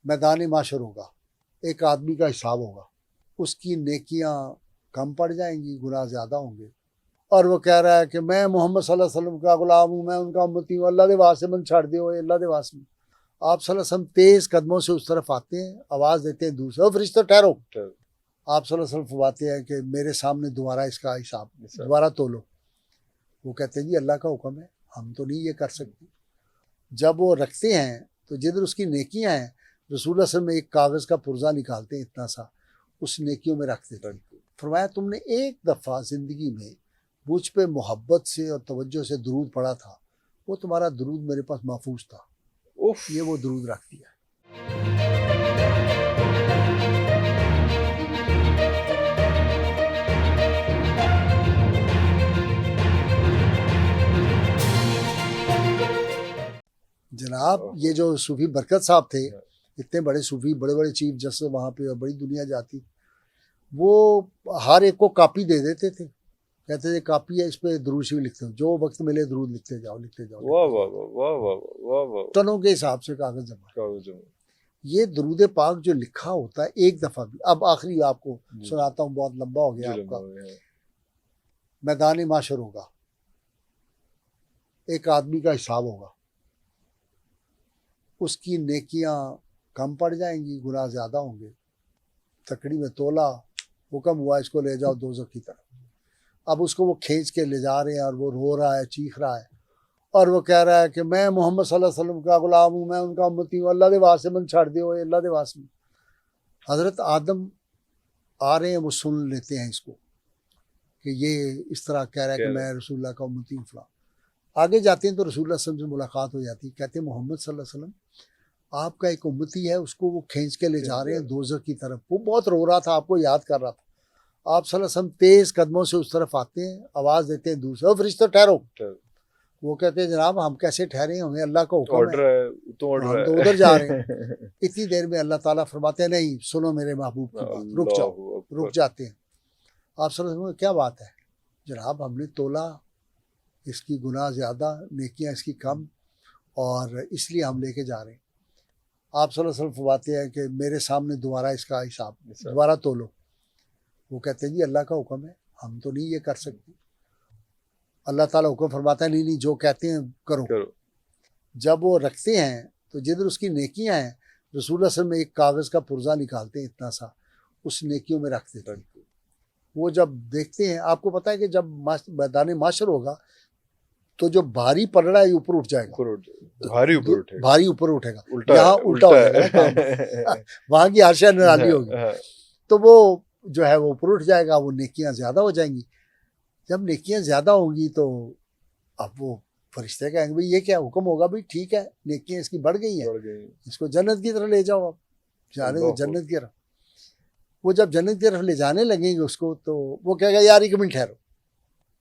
میدان معاشر ہوگا، ایک آدمی کا حساب ہوگا، اس کی نیکیاں کم پڑ جائیں گی، گناہ زیادہ ہوں گے، اور وہ کہہ رہا ہے کہ میں محمد صلی اللہ علیہ وسلم کا غلام ہوں، میں ان کا امتی ہوں، اللہ دے واسطے من چھڑ دیو، اللہ دے واسطے۔ آپ صلی اللہ علیہ وسلم تیز قدموں سے اس طرف آتے ہیں، آواز دیتے ہیں دوسرے، او فرشتوں ٹھہرو۔ آپ صلی اللہ علیہ وسلم فرماتے ہیں کہ میرے سامنے دوبارہ اس کا حساب دوبارہ تولو۔ وہ کہتے ہیں جی اللہ کا حکم ہے، ہم تو نہیں یہ کر سکتے۔ جب وہ رکھتے ہیں تو جدھر اس کی نیکیاں ہیں، رسول اللہ صلی اللہ علیہ وسلم ایک کاغذ کا پرزہ نکالتے ہیں اتنا سا، اس نیکیوں میں رکھ دیتے ہیں۔ فرمایا تم نے ایک دفعہ زندگی میں مجھ پہ محبت سے اور توجہ سے درود پڑھا تھا، وہ تمہارا درود میرے پاس محفوظ تھا، یہ وہ درود رکھ دیا۔ جناب یہ جو صوفی برکت صاحب تھے، اتنے بڑے صوفی، بڑے بڑے چیف جسٹس وہاں پہ، بڑی دنیا جاتی، وہ ہر ایک کو کاپی دے دیتے تھے، کہتے تھے کاپی ہے اس پہ درود شریف لکھتے ہو، جو وقت ملے درود لکھتے جاؤ لکھتے جاؤ، واہ واہ واہ واہ واہ واہ، ٹنوں کے حساب سے کاغذ جمع۔ یہ درود پاک جو لکھا ہوتا ہے ایک دفعہ بھی، اب آخری آپ کو سناتا ہوں، بہت لمبا ہو گیا آپ کا۔ میدان معاشر ہوگا، ایک آدمی کا حساب ہوگا، اس کی نیکیاں کم پڑ جائیں گی، گناہ زیادہ ہوں گے، تکڑی میں تولا، حکم ہوا اس کو لے جاؤ دوزخ کی طرف۔ اب اس کو وہ کھینچ کے لے جا رہے ہیں اور وہ رو رہا ہے، چیخ رہا ہے، اور وہ کہہ رہا ہے کہ میں محمد صلی اللہ علیہ وسلم کا غلام ہوں، میں ان کا امتی ہوں، اللہ دے واسطے من چھڑ دیو، اللہ دے واسطے۔ حضرت آدم آ رہے ہیں، وہ سن لیتے ہیں اس کو کہ یہ اس طرح کہہ رہا ہے کہ میں رسول اللہ کا امتی ہوں فلاں۔ آگے جاتے ہیں تو رسول اللہ صلی اللہ علیہ وسلم سے ملاقات ہو جاتی ہے، کہتے ہیں محمد صلی اللہ علیہ وسلم آپ کا ایک امتی ہے، اس کو وہ کھینچ کے لے جا رہے ہیں دوزخ کی طرف، وہ بہت رو رہا تھا، آپ کو یاد کر رہا تھا۔ آپ صلی اللہ علیہ وسلم تیز قدموں سے اس طرف آتے ہیں، آواز دیتے ہیں دوسرے، او فرشتوں ٹھہرو۔ وہ کہتے ہیں جناب ہم کیسے ٹھہرے ہیں، ہمیں اللہ کا حکم ہے، ہم تو ادھر جا رہے ہیں۔ اتنی دیر میں اللہ تعالیٰ فرماتے ہیں نہیں سنو میرے محبوب کی بات، رک جاؤ، رک جاتے ہیں۔ آپ صلی اللہ علیہ وسلم کیا بات ہے جناب، ہم نے تولا اس کی گناہ زیادہ، نیکیاں اس کی کم، اور اس لیے ہم لے کے جا رہے ہیں۔ آپ صلی اللہ علیہ وسلم فرماتے ہیں کہ میرے سامنے دوبارہ اس کا حساب دوبارہ تولو۔ وہ کہتے ہیں جی اللہ کا حکم ہے، ہم تو نہیں یہ کر سکتے۔ اللہ تعالیٰ حکم فرماتا ہے نہیں جو کہتے ہیں کرو۔ جب وہ رکھتے ہیں تو جدھر اس کی نیکیاں ہیں، رسول اللہ صلی اللہ علیہ وسلم ایک کاغذ کا پرزہ نکالتے ہیں اتنا سا، اس نیکیوں میں رکھ دیتے ہیں۔ وہ جب دیکھتے ہیں، آپ کو پتا ہے کہ جب میدان معاشر ہوگا تو جو بھاری پلڑا ہے اوپر اٹھ جائے گا، بھاری اوپر اٹھے گا، یہاں الٹا ہو جائے گا، وہاں کی عرشہ نرالی ہوگی، تو وہ جو ہے وہ اوپر اٹھ جائے گا، وہ نیکیاں زیادہ ہو جائیں گی۔ جب نیکیاں زیادہ ہوں گی تو اب وہ فرشتے کہیں گے بھئی یہ کیا حکم ہوگا، بھئی ٹھیک ہے نیکیاں اس کی بڑھ گئی ہیں، اس کو جنت کی طرف لے جاؤ، اب جانے دو جنت کی طرف۔ وہ جب جنت کی طرف لے جانے لگیں گے اس کو، تو وہ کہے گا یار ایک منٹ ٹھہرو،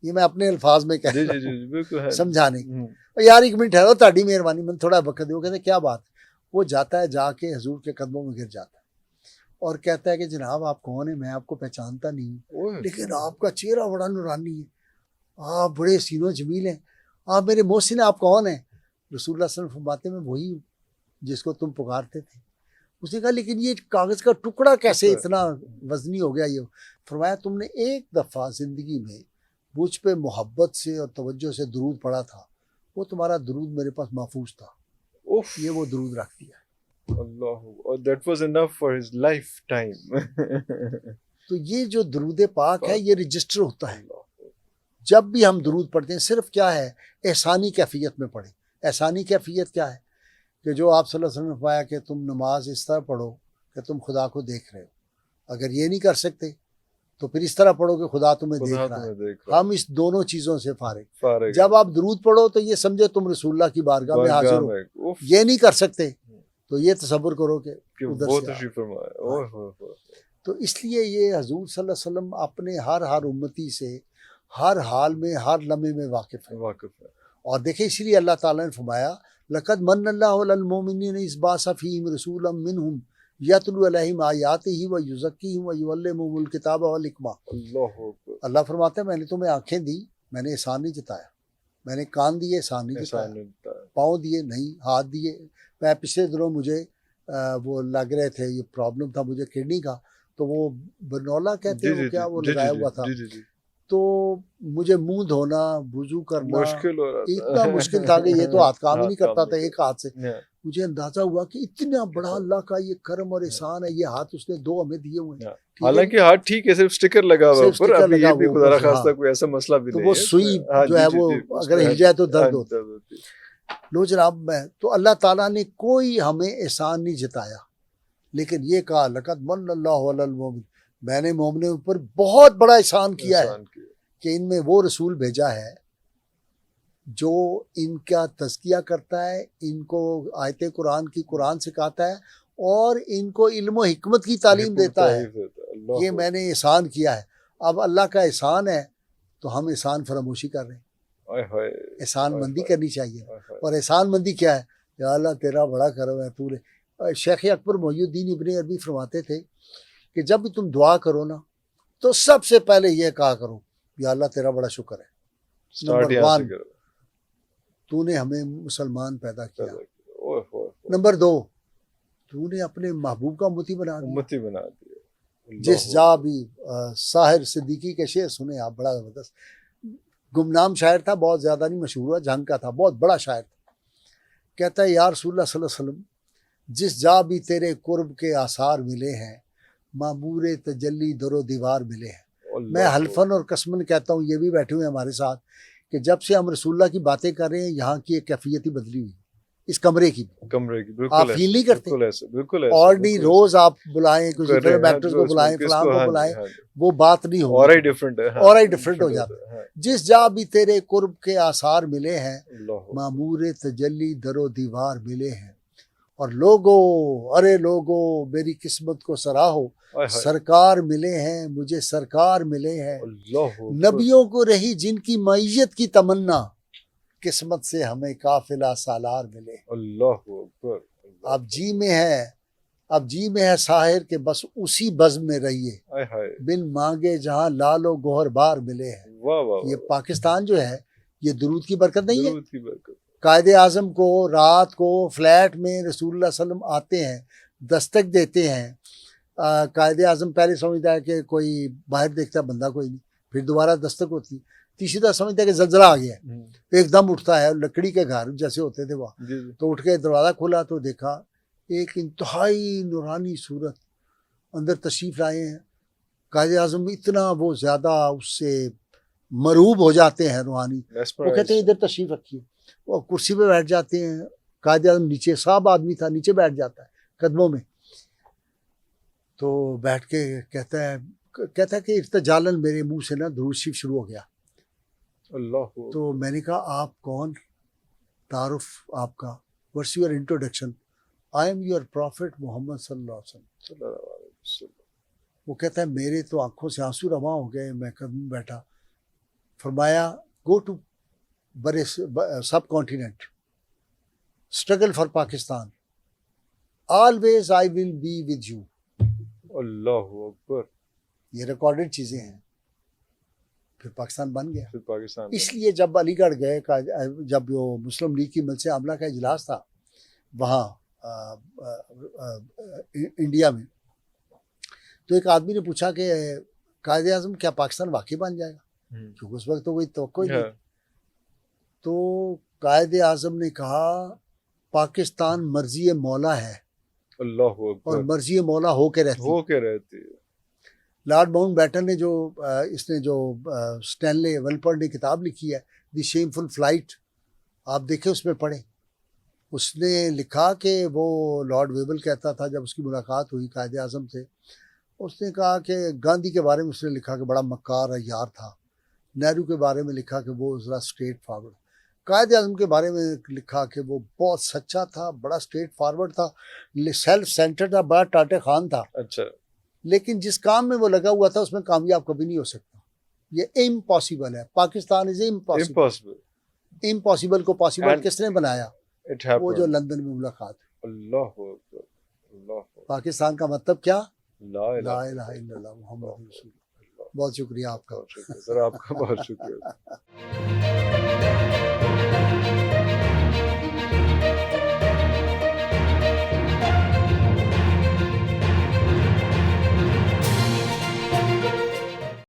یہ میں اپنے الفاظ میں کہہ رہا ہوں سمجھانے کی، یار ایک منٹ ٹھہرو تہاڈی مہربانی، من تھوڑا وقت دے۔ وہ کہتے ہیں کیا بات ہے؟ وہ جاتا ہے، جا کے حضور کے قدموں میں گر جاتا ہے اور کہتا ہے کہ جناب آپ کون ہیں، میں آپ کو پہچانتا نہیں ہوں، لیکن آپ کا چہرہ بڑا نورانی ہے، آپ بڑے حسین و جمیل ہیں، آپ میرے محسن، آپ کون ہیں؟ رسول اللہ صلی اللہ علیہ وسلم فرماتے ہیں میں وہی ہوں جس کو تم پکارتے تھے۔ اس نے کہا لیکن یہ کاغذ کا ٹکڑا کیسے اتنا وزنی ہو گیا؟ یہ فرمایا تم نے ایک دفعہ زندگی میں مجھ پہ محبت سے اور توجہ سے درود پڑھا تھا، وہ تمہارا درود میرے پاس محفوظ تھا، یہ وہ درود رکھ دیا۔ اللہ، that was enough for his lifetime۔ تو یہ جو درود پاک ہے یہ رجسٹر ہوتا ہے، جب بھی ہم درود پڑھتے ہیں صرف کیا ہے احسانی کیفیت میں پڑھیں۔ احسانی کیفیت کیا ہے کہ جو آپ صلی اللہ علیہ وسلم نے فرمایا کہ تم نماز اس طرح پڑھو کہ تم خدا کو دیکھ رہے ہو، اگر یہ نہیں کر سکتے تو پھر اس طرح پڑھو کہ خدا تمہیں دیکھ رہا ہے۔ ہم اس دونوں چیزوں سے فارغ۔ جب آپ درود پڑھو تو یہ سمجھے تم رسول اللہ کی بارگاہ میں حاضر ہو، یہ نہیں کر سکتے تو یہ تصور کرو کہ ادھر سے تو اس لیے یہ حضور صلی اللہ علیہ وسلم اپنے ہر امتی سے ہر حال میں ہر لمحے میں واقف ہے۔ اور دیکھیں اسی لیے اللہ تعالیٰ نے فرمایا لقد من اللہ علی المؤمنین اذ بعث فیہم رسولا منہم یتلو علیہم آیاتہ ویزکیہم ویعلمہم الکتاب والحکمہ۔ اللہ فرماتا ہے میں نے تمہیں آنکھیں دی، میں نے احسان نہیں جتایا، میں نے کان دیے احسان نہیں جتایا، پاؤں دیے نہیں، ہاتھ دیے، میں پچھلے دنوں مجھے وہ لگ رہے تھے, یہ پرابلم تھا مجھے کڈنی کا, تو وہ برنولا کہتے ہیں وہ کیا وہ لگایا ہوا تھا, تو مجھے منہ دھونا وضو کرنا مشکل ہو رہا تھا, اتنا مشکل تھا کہ یہ تو ہاتھ کام ہی نہیں کرتا تھا نہیں ایک ہاتھ سے. Yeah. مجھے اندازہ ہوا کہ اتنا بڑا اللہ کا یہ کرم اور احسان ہے, یہ ہاتھ اس نے 2 ہمیں دیے ہوئے ہیں. ٹھیک ہے؟ حالانکہ ہاتھ ٹھیک ہے, صرف اسٹیکر لگا ہوا صرف اوپر, sticker ابھی لگا یہ بھی ہوا خدا اوپر سے, نخواستہ ہاں. کوئی ایسا مسئلہ بھی تو نہیں وہ ہے. سوئی ہاں جو ہے جی وہ جی, اس اگر میں ہل جائے تو درد ہوتا ہے. ہوتی ہے. لو جناب, میں تو اللہ تعالیٰ نے کوئی ہمیں احسان نہیں جتایا, لیکن یہ کہا لقد من اللہ علی المومن, میں نے مومنوں پر بہت بڑا احسان کیا ہے احسان کیا. کہ ان میں وہ رسول بھیجا ہے جو ان کا تزکیہ کرتا ہے, ان کو آیت قرآن کی قرآن سکھاتا ہے, اور ان کو علم و حکمت کی تعلیم دیتا ہے. اللہ یہ میں نے احسان کیا ہے. اب اللہ کا احسان ہے تو ہم احسان فراموشی کر رہے ہیں. احسان مندی کرنی چاہیے. اور احسان مندی کیا ہے؟ یا اللہ تیرا بڑا کرم ہے پورے. شیخ اکبر محی الدین ابن عربی فرماتے تھے کہ جب بھی تم دعا کرو نا تو سب سے پہلے یہ کہا کرو, یا اللہ تیرا بڑا شکر ہے, نمبر 1 تو نے ہمیں مسلمان پیدا کیا, نمبر 2 تو نے اپنے محبوب کا امتی بنا دیا. امتی بنا دیا. جس جا بھی ساحر صدیقی کے شعر سنے آپ, بڑا زبردست گمنام شاعر تھا, بہت زیادہ نہیں مشہور ہوا, جھنگ کا تھا, بہت بڑا شاعر تھا. کہتا ہے یا رسول اللہ صلی اللہ علیہ وسلم, جس جا بھی تیرے قرب کے آثار ملے ہیں, معمور تجلی در و دیوار ملے ہیں. میں حلفاً اور قسماً کہتا ہوں, یہ بھی بیٹھے ہوئے ہیں ہمارے ساتھ, کہ جب سے ہم رسول اللہ کی باتیں کر رہے ہیں یہاں کی ایک کیفیت ہی بدلی ہوئی, اس کمرے کی بالکل آپ فیل نہیں کرتے. بالکل اور نہیں, روز آپ بلائیں کسی فلم ایکٹرز کو بلائیں, فلاں کو بلائیں, وہ بات نہیں ہوگی, اور ہی ڈفرنٹ ہے, اور ہی ڈفرنٹ ہو جاتا ہے. جس جا بھی تیرے قرب کے آثار ملے ہیں, معمور تجلی در و دیوار ملے ہیں. اور لوگو, ارے لوگو میری قسمت کو سراہو, سرکار ملے ہیں مجھے, سرکار ملے ہیں. نبیوں کو رہی جن کی معیت کی تمنا, قسمت سے ہمیں قافلہ سالار ملے. اللہ اکبر. اب جی میں ہے, اب جی میں ہے ساحر کے بس اسی بزم میں رہیے, بن مانگے جہاں لال و گوہر بار ملے ہیں. یہ پاکستان جو ہے یہ درود کی برکت نہیں ہے. قائد اعظم کو رات کو فلیٹ میں رسول اللہ صلی اللہ علیہ وسلم آتے ہیں, دستک دیتے ہیں. قائد اعظم پہلے سمجھتا ہے کہ کوئی باہر دیکھتا بندہ کوئی نہیں, پھر دوبارہ دستک ہوتی, تیسری دفعہ سمجھتا ہے کہ زلزلہ آ گیا ہے, ایک دم اٹھتا ہے, لکڑی کے گھر جیسے ہوتے تھے وہاں, تو اٹھ کے دروازہ کھولا تو دیکھا ایک انتہائی نورانی صورت اندر تشریف لائے ہیں. قائد اعظم اتنا وہ زیادہ اس سے مرعوب ہو جاتے ہیں روحانی, وہ کہتے ہیں ادھر تشریف رکھیے. وہ کرسی پہ بیٹھ جاتے ہیں. قائد اعظم نیچے, صاحب آدمی تھا, نیچے بیٹھ جاتا ہے قدموں میں, تو بیٹھ کے کہتا ہے کہ ارتجالن میرے منہ سے نا درود شریف شروع ہو گیا. تو میں نے کہا آپ کون, تعارف آپ کا, what's your introduction? I am your prophet محمد صلی اللہ علیہ وسلم. وہ کہتا ہے میرے تو آنکھوں سے آنسو رواں ہو گئے, میں قدم بیٹھا. فرمایا گو ٹو برے subcontinent, struggle for Pakistan, always I will be with you. اللہ اکبر. یہ ریکارڈڈ چیزیں ہیں. پھر پاکستان بن گیا. پھر پاکستان اس لیے جب علی گڑھ گئے, جب وہ مسلم لیگ کی مجلس عاملہ کا اجلاس تھا وہاں انڈیا میں, تو ایک آدمی نے پوچھا کہ قائد اعظم کیا پاکستان واقعی بن جائے گا, کیونکہ اس وقت تو کوئی توقع ہی نہیں. تو قائد اعظم نے کہا پاکستان مرضی مولا ہے, اللہ اکبر, اور مرضی مولا ہو کے رہتی ہے. لارڈ ماؤنٹ بیٹن نے جو اس نے جو اسٹینلے ولپرڈ نے کتاب لکھی ہے دی شیمفل فلائٹ, آپ دیکھیں اس میں پڑھیں. اس نے لکھا کہ وہ لارڈ ویبل کہتا تھا جب اس کی ملاقات ہوئی قائد اعظم سے, اس نے کہا کہ گاندھی کے بارے میں اس نے لکھا کہ بڑا مکار یار تھا, نہرو کے بارے میں لکھا کہ وہ ذرا اسٹریٹ فارورڈ, قائد اعظم کے بارے میں لکھا کہ وہ بہت سچا تھا, بڑا اسٹریٹ فارورڈ تھا, سیلف سینٹرڈ تھا, بڑا ٹاٹے خان تھا. اچھا, لیکن جس کام میں وہ لگا ہوا تھا اس میں کامیاب کبھی نہیں ہو سکتا. یہ امپاسبل ہے. Pakistan is impossible. امپاسبل کو پاسبل کس نے بنایا؟ وہ جو لندن میں ملاقات. اللہ اکبر, اللہ. پاکستان کا مطلب کیا؟ لا الہ الا اللہ محمد رسول اللہ. بہت شکریہ آپ کا. سر, آپ کا بہت شکریہ.